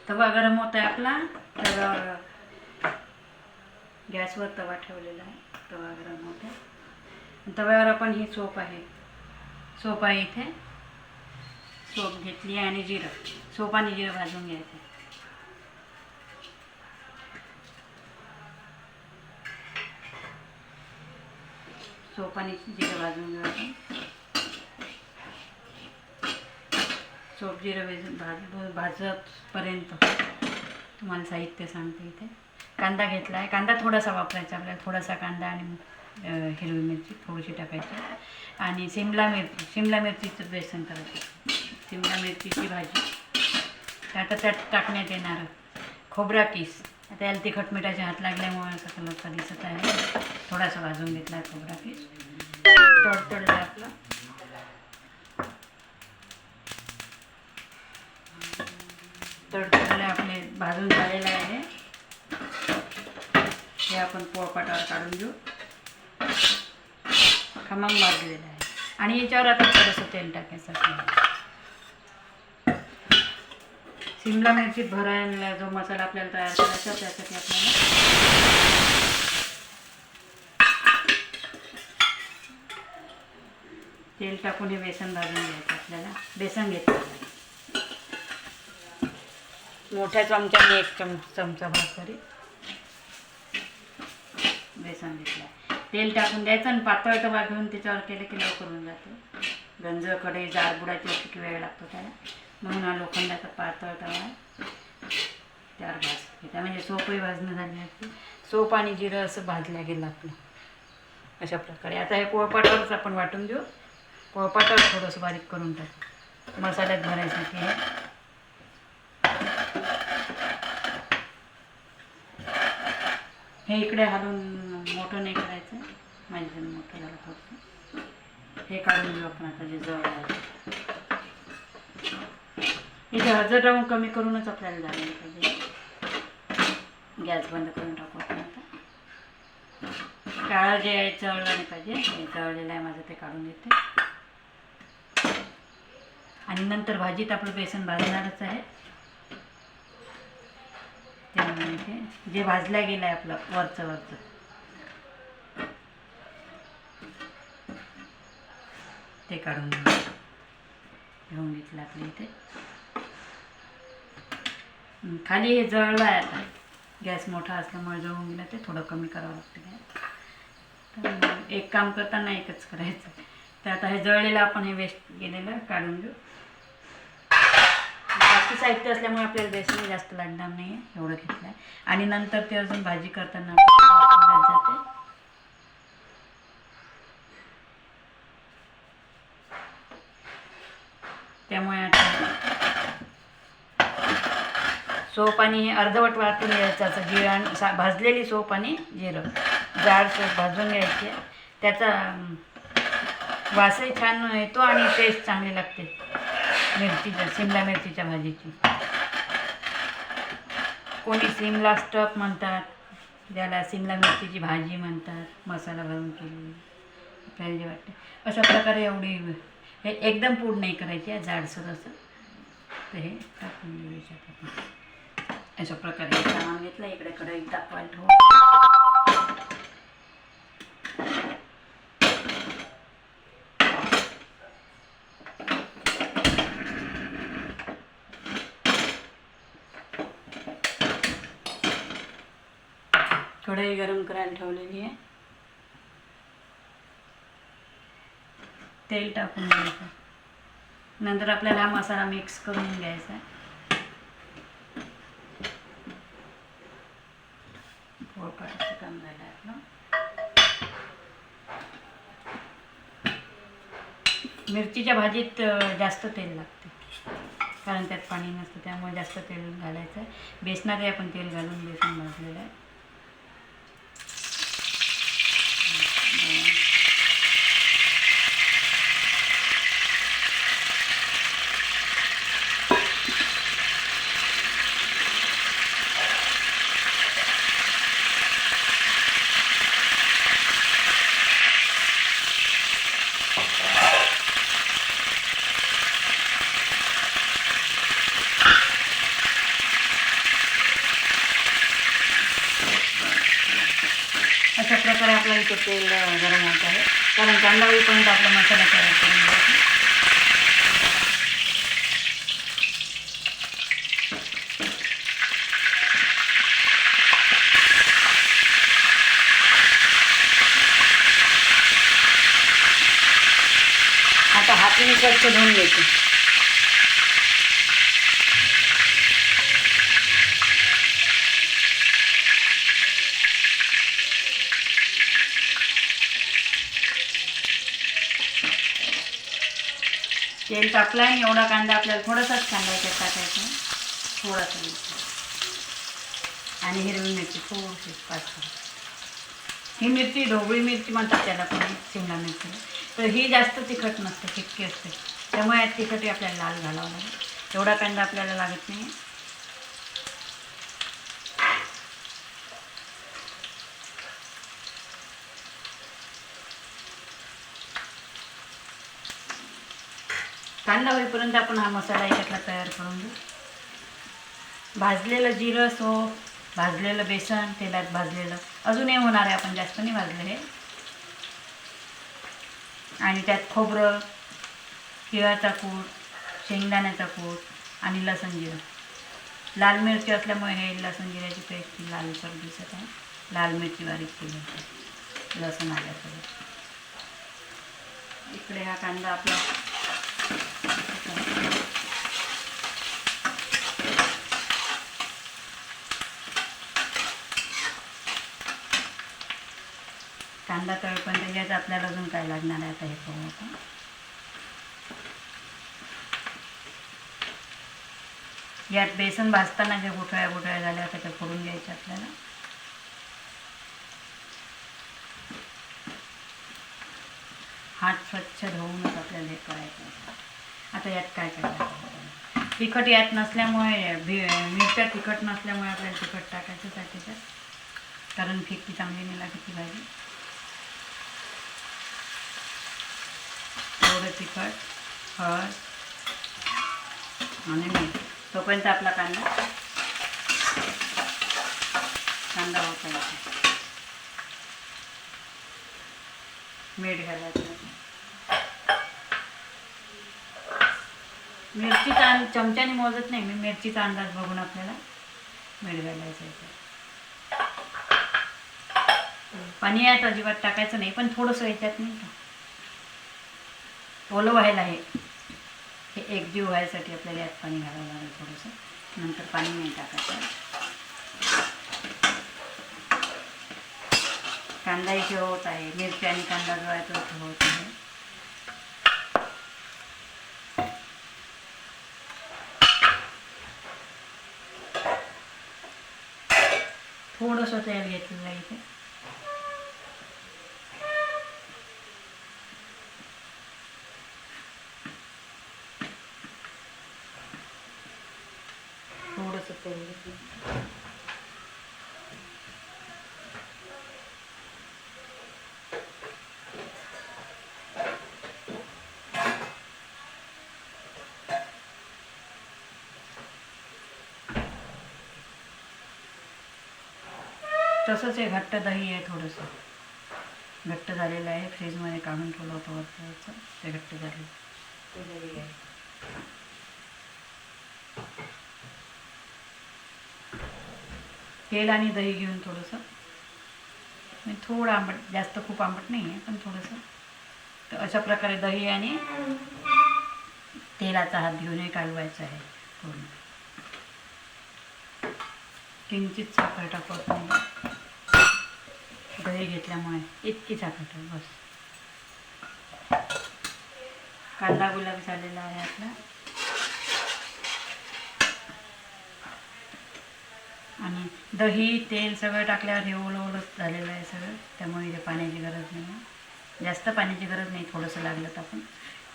तवा गरम होत आहे आपला. तव्यावर गॅसवर तवा ठेवलेला आहे. तवा गरम होत आहे. तव्यावर आपण ही सोप आहे इथे. सोप घेतली आणि जिरं, सोप आणि जिरं भाजून घ्यायचं. सोप आणि जिरं भाजून घ्यायचं. सोप जिरं भाजतपर्यंत तुम्हाला साहित्य सांगते. इथे कांदा घेतला आहे. कांदा थोडासा वापरायचा आपल्याला. थोडासा कांदा आणि हिरवी मिरची थोडीशी टाकायची. आणि शिमला मिरचीचं बेसन करायचं. शिमला मिरचीची भाजी. आता त्यात टाकण्यात येणार खोबरा किस. आता याला तिखट मिठाचे हात लागल्यामुळे असा कलरचा दिसत आहे. थोडासा भाजून घेतला आहे खोबरा किस. तडतडला आपला. तडतडले आपले भाजून झालेलं आहे. हे आपण पोळपाटावर काढून घेऊ. खमंग भाजलेलं आहे. आणि याच्यावर आता थोडंसं तेल टाकायचं. शिमला मिरची भरायला जो मसाला आपल्याला तयार करायचा त्यासाठी आपल्याला तेल टाकून हे बेसन भाजून घ्यायचं. आपल्याला बेसन घेतलं मोठ्या चमच्याने 1 चमचा भर तरी बेसन घेतलं. तेल टाकून द्यायचं आणि पातळ तवा घेऊन त्याच्यावर केलं की लवकर होऊन जातं. गंज कढई जाडबुडाची किती वेळ लागतो त्याला. म्हणून हा लोखंडाचा पातळ तवा आहे. त्यावर भाजते म्हणजे सोपही भाजणं झाली असते. सोप आणि जिरं असं भाजल्या गेलं आपलं अशा प्रकारे. आता हे पोळपाटावरच आपण वाटून देऊ. पोळपाटावर थोडंसं बारीक करून टाक मसाल्यात भरायसाठी. हे इकडे हलवून मोठं नाही करायचं. माझ्याकडे मोठं झालं थोडंसं. हे काढून घेऊ आपण आता जे जवळ आहे. हे हळद राहून कमी करूनच आपल्याला झालं पाहिजे. गॅस बंद करून टाकू आपण आता. काळं जे आहे जळलं नाही पाहिजे. हे जळलेलं आहे माझं, ते काढून देते. आणि नंतर भाजीत आपलं बेसन भाजणारच आहे. त्यामुळे जे भाजल्या गेलं आहे आपलं वरचं ते काढून घेऊन घेतलं आपल्या इथे. खाली हे जळलं आहे. आता गॅस मोठा असल्यामुळे जळून गेलं. ते थोडं कमी करावं लागतं. तर एक काम करताना एकच करायचं. तर आता हे जळलेलं आपण हे वेस्ट गेलेलं काढून घेऊ. जास्त साहित्य असल्यामुळे आपल्याला बेसन जास्त लागणार नाही आहे. एवढं घेतलं आहे. आणि नंतर ते अजून भाजी करताना जाते. त्यामुळे आता सोप आणि अर्धवट वाटून घ्यायचं. असं जिरं आणि भाजलेली सोप आणि जिरं जाड सोप भाजून घ्यायची. त्याचा वासही छान येतो आणि टेस्ट चांगली लागते शिमला मिरचीच्या भाजीची. कोणी शिमला स्टफ म्हणतात, ज्याला शिमला मिरचीची भाजी म्हणतात, मसाला घालून केली आपल्याला जे वाटते अशा प्रकारे. एवढी हे एकदम पूड नाही करायची आहे, जाडसर असं. तर हे टाकून देऊ याच्यात. अशा प्रकारे सामान घेतलं. इकडे कढई तापवायला ठेवू. कढई गरम करायला ठेवलेली आहे. तेल टाकून द्यायचं. नंतर आपल्याला हा मसाला मिक्स करून घ्यायचा. पोळपाटाचं काम झालं आपलं. मिरचीच्या भाजीत जास्त तेल लागते कारण त्यात पाणी नसतं. त्यामुळे जास्त तेल घालायचं आहे. बेसनातही आपण तेल घालून बेसन भाजलेलं आहे. आपला इथे तेल गरम होत आहे, कारण कांदा होईपर्यंत आपला मसाला तयार करून घ्यायचा. आता हाताने स्वच्छ धुवून घ्यायचे. तेल टाकलं आहे, एवढा कांदा आपल्याला थोडासाच कांदा याच्यात टाकायचा, थोडासा, आणि हिरवी मिरची थोडीशी 5. ही मिरची ढोबळी मिरची म्हणतात त्याला, कोणी शिमला मिरची, तर ही जास्त तिखट नसते, फिक्की असते, त्यामुळे यात तिखटही आपल्याला लाल घालावं लागेल. एवढा कांदा आपल्याला लागत नाही. कांदा होईपर्यंत आपण हा मसाला याच्यातला तयार करून घेऊ. भाजलेलं जिरं, सोप, भाजलेलं बेसन, तेलात भाजलेलं अजूनही होणार आहे, आपण जास्त नाही भाजलं हे. आणि त्यात खोबरं, तिळाचा कूट, शेंगदाण्याचा कूट आणि लसण जिरं. लाल मिरची असल्यामुळे हे लसण जिऱ्याची पेस्ट लालसर दिसत आहे. लाल मिरची बारीक केली होती, लसण आल्यासोबत. इकडे हा कांदा आपला कांदा तळपण त्याच्यात आपल्याला अजून काय लागणार आहे आता हे पाहू आपण. यात बेसन भाजताना जे गुठळ्या झाल्या होत्या त्या फोडून घ्यायच्या आपल्याला. हात स्वच्छ धुवूनच आपल्याला हे करायचं. आता यात काय करायचं, तिखट यात नसल्यामुळे, मिरच्या तिखट नसल्यामुळे आपल्याला तिखट टाकायचंच आहे त्याच्यात, कारण फिक्की चांगली नाही लागत ती भाजी. थोडं तिखट, हळद आणि मीठ. तोपर्यंत आपला कांदा होता येतो. मीठ घालायचं. मिरचीचा चमच्याने मोजत नाही मी, मिरचीचा अंदाज बघून आपल्याला मीठ घालायचं आहे. पाणी यात अजिबात टाकायचं नाही, पण थोडंसं याच्यात नाही का ओलं व्हायला हे एकजीव व्हायसाठी आपल्याला यात पाणी घालावं लागेल थोडंसं. नंतर पाणी नाही टाकायचं. कांदा इथे होत आहे, मिरची आणि कांदा जो आहे तो इथे होत आहे. थोडंसं तेल घेतलेलं आहे इथे. थोडंसं तेल घेतलं. तसंच हे घट्ट दही आहे, थोडंसं घट्ट झालेलं आहे, फ्रीजमध्ये काढून ठेवलं होतं वरचं, ते घट्ट झालेलं ते दही आहे. तेल आणि दही घेऊन थोडंसं, थोडं आंबट, जास्त खूप आंबट नाही आहे पण थोडंसं, तर अशा प्रकारे दही आणि तेलाचा हात घेऊनही कालवायचा आहे पूर्ण. किंचित साखर टाकत नाही, दही घेतल्यामुळे इतकी साखर टाक बस. कांदा गुलाबी झालेला आहे आपला. आणि दही तेल सगळं टाकल्यावर हे ओलं ओलंच झालेलं आहे सगळं, त्यामुळे इथे पाण्याची गरज नाही, जास्त पाण्याची गरज नाही. थोडंसं लागलं तर आपण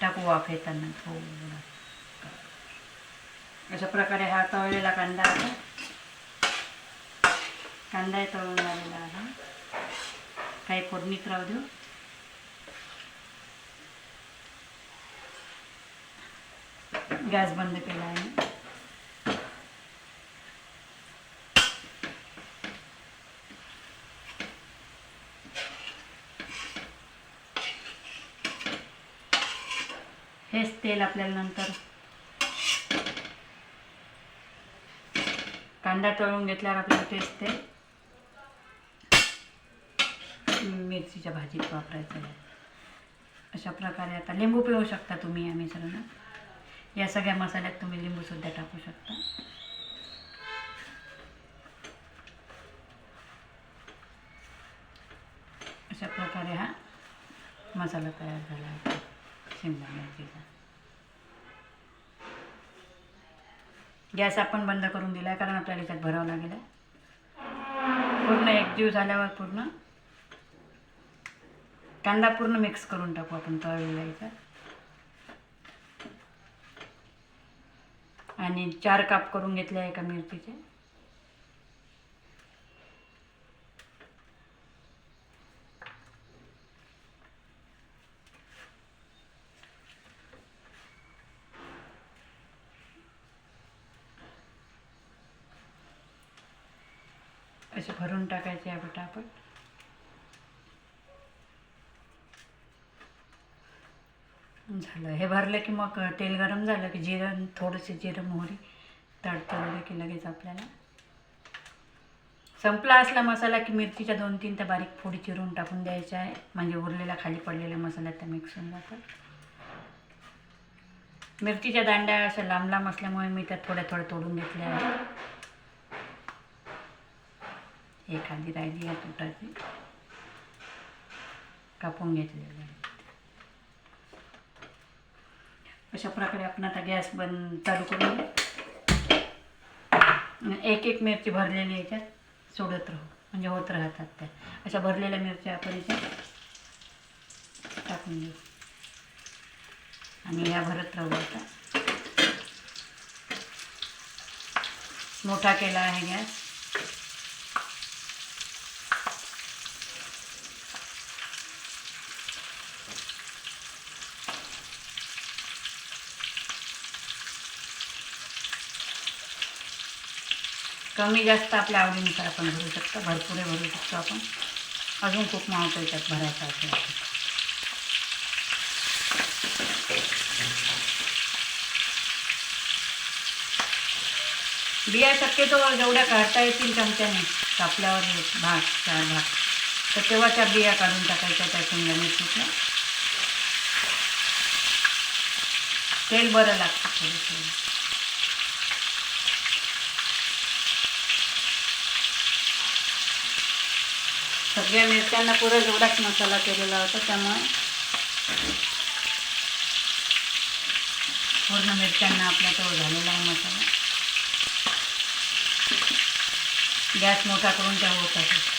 टाकू वाफ येताना थोडं. अशा प्रकारे हा तळलेला कांदा आहे, कांदा तळून झालेला आहे. काही फोडणीत राहू देऊ. गॅस बंद केला आहे. हेच तेल आपल्याला नंतर कांदा तळून घेतल्यावर आपल्याला तेच तेल मिरचीच्या भाजीत वापरायचं आहे. अशा प्रकारे आता लिंबू पिळू शकता तुम्ही या मिश्रणात. या सगळ्या मसाल्यात तुम्ही लिंबूसुद्धा टाकू शकता. अशा प्रकारे हा मसाला तयार झाला आहे शिमला मिरचीचा. गॅस आपण बंद करून दिला आहे कारण आपल्याला याच्यात भरावं लागेल आहे. पूर्ण एकजीव झाल्यावर पूर्ण कांदा पूर्ण मिक्स करून टाकू आपण तळलेला याच्यात. आणि 4 काप करून घेतले आहे एका मिरचीचे. असे भरून टाकायचे आहे पटापट. झालं हे भरलं की मग तेल गरम झालं की जिरं, थोडंसे जिरं मोहरी तडतडलं की लगेच आपल्याला संपला असला मसाला की मिरचीच्या 2-3 त्या बारीक फोडी चिरून टाकून द्यायच्या आहे. म्हणजे उरलेला खाली पडलेल्या मसाल्यात त्या मिक्स होऊन जातात. मिरचीच्या दांड्या अशा लांब लांब असल्यामुळे मी त्यात थोड्या तोडून घेतल्या आहेत. एखादी राहिली आहे तुटाची कापून घेतलेली आहे. अशा प्रकारे आपण आता गॅस चालू करून एक मिरची भरलेली याच्यात सोडत राहू म्हणजे होत राहतात त्या. अशा भरलेल्या मिरच्या आपण याच्यात टाकून घेऊ आणि या भरत राहू. आता मोठा केला आहे गॅस. कमी जास्त आपल्या आवडीनुसार आपण भरू शकतो. भरपूर भरू शकतो आपण. अजून खूप मावतो याच्यात भरायचा असेल. बिया शक्यतो जेवढ्या काढता येतील चमच्याने कापल्यावर 4 भाग तर तेव्हा त्या बिया काढून टाकायच्या त्या शिमला मिरचीतल्या. तेल बरं लागतं थोडंसं. सगळ्या मिरच्यांना पुरा एवढाच मसाला केलेला होता त्यामुळे पूर्ण मिरच्यांना आपला तो झालेला आहे मसाला. गॅस मोठा करून त्या होत आहे.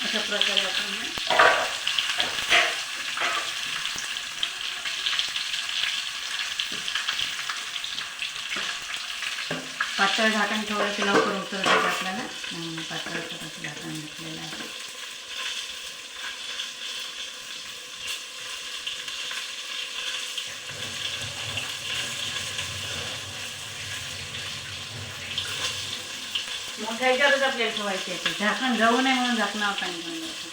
अशा प्रकारे आपण पातळ झाकण थोडंसं लवकर उतरतं आपल्याला. पातळ थोडंसं झाकण घेतलेलं आहे. मोठ्या ह्याच्यावरच आपल्याला ठेवायचे आहे. झाकण जाऊ नये म्हणून झाकणावर पाणी घेऊन जायचं.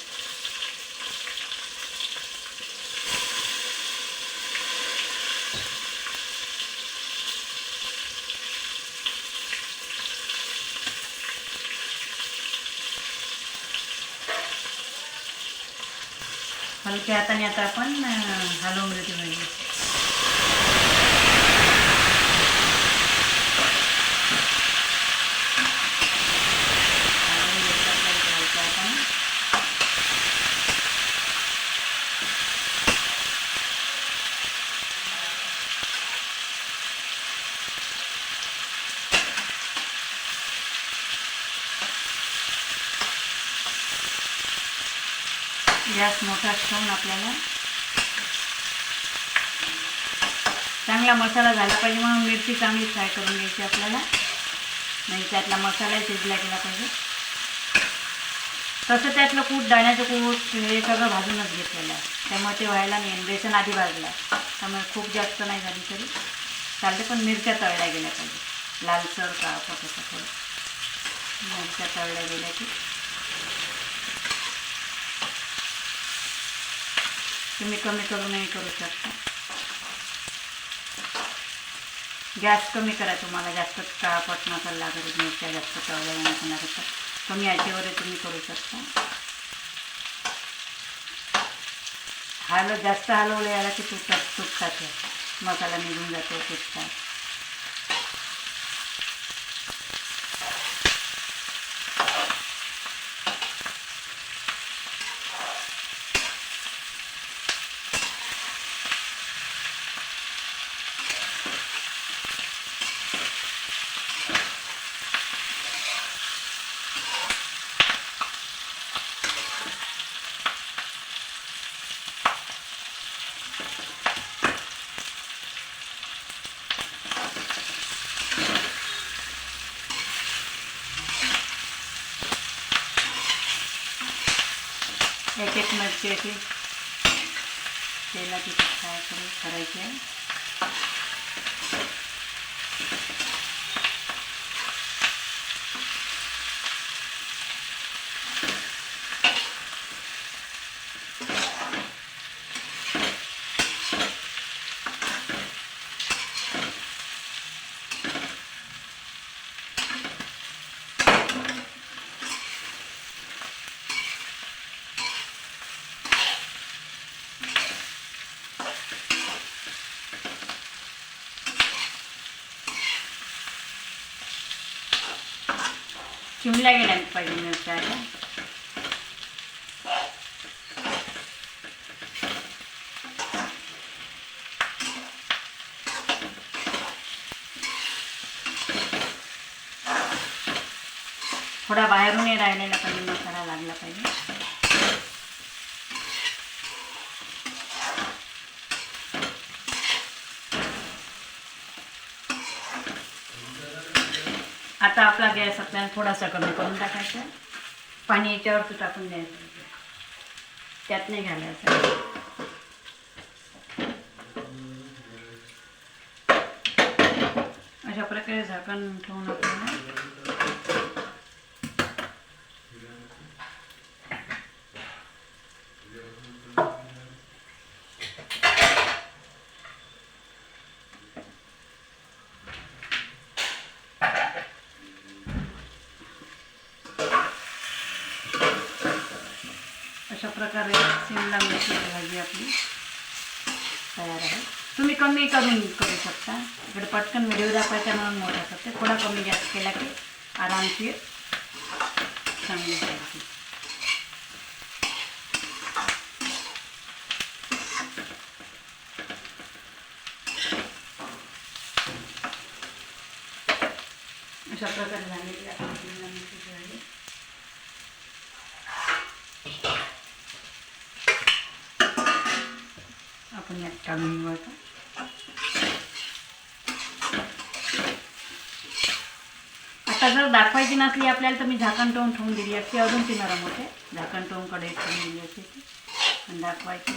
हलक्या हाताने आता आपण हलवून घेतली पाहिजे. गॅस मोठा ठेवून आपल्याला चांगला मसाला झाला पाहिजे म्हणून मिरची चांगली फ्राय करून घ्यायची आपल्याला, म्हणजे त्यातला मसाला शिजला गेला पाहिजे. तसं त्यातलं कूट, दाण्याचं कूट हे सगळं भाजूनच घेतलेलं आहे, त्यामुळे ते व्हायला नाही. बेसन आधी भाजला आहे त्यामुळे खूप जास्त नाही झाली तरी चालते, पण मिरच्या तळल्या गेल्या पाहिजे, लालसर काळपट असं थोडं मिरच्या तळल्या गेल्या की तुम्ही कमी करूनही करू शकता. गॅस कमी करा, तुम्हाला जास्त काळपट नसेल लागत, मिरच्या जास्त तळल्या नसेल लागत तर कमी आचेवर तुम्ही करू शकता. जास्त हलवलं याला की तुटतात मसाला निघून जातो, तुटतात. एक एक मिरची अशी तेलात फ्राय करायची आहे. चिमल्या गेल्या पाहिजे मिरच्या. थोडा बाहेरूनही राहिलेला पाहिजे, मसाला लागला पाहिजे. आता आपला गॅस आपल्याला थोडासा कमी करून टाकायचा, पाणी याच्यावरती टाकून द्यायचं, त्यात नाही घालायचं. अशा प्रकारे झाकण ठेवून आपल्याला अशा प्रकारे शिमला मिरचीची भाजी आपली तयार आहे. तुम्ही कमी करून करू शकता, इकडे पटकन व्हिडिओ दाखवायचा म्हणून मोठा करते, थोडा कमी जास्त केला की आरामशीर चांगली जायची. अशा प्रकारे झालेली आपली शिमला मिरचीची भाजी. आपण यात काढून घेऊ आता. आता जर दाखवायची नसली आपल्याला तर मी झाकण ठेवून दिली असती, अजून ती नरम होते. झाकण ठेवून कढईत ठेवून दिली असते ती, पण दाखवायची.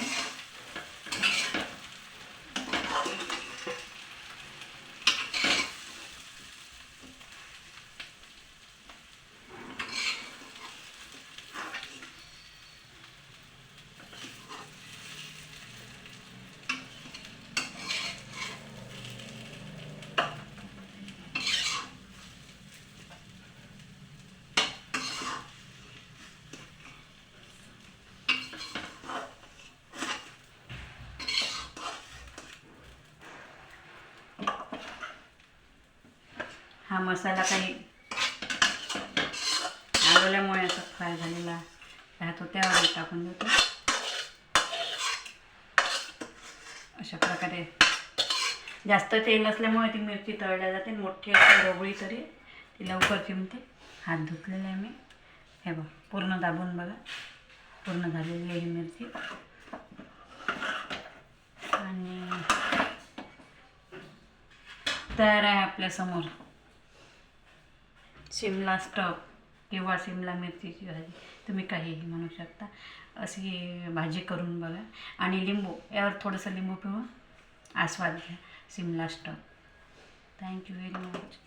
हा मसाला काही हलवल्यामुळे असं फ्राय झालेला राहतो, त्यावर टाकून देतो. अशा प्रकारे जास्त तेल असल्यामुळे ती मिरची तळल्या जाते. मोठी अशी रवळी तरी ती लवकर चिमते. हात धुतलेला आहे मी, हे बघ पूर्ण दाबून बघा, पूर्ण झालेली आहे ही मिरची. आणि तयार आहे आपल्यासमोर शिमला स्टफ किंवा शिमला मिरचीची भाजी, तुम्ही काहीही म्हणू शकता. अशी भाजी करून बघा आणि लिंबू, यावर थोडंसं लिंबू पिळून आस्वाद घ्या Shimla stuff. Thank you very much.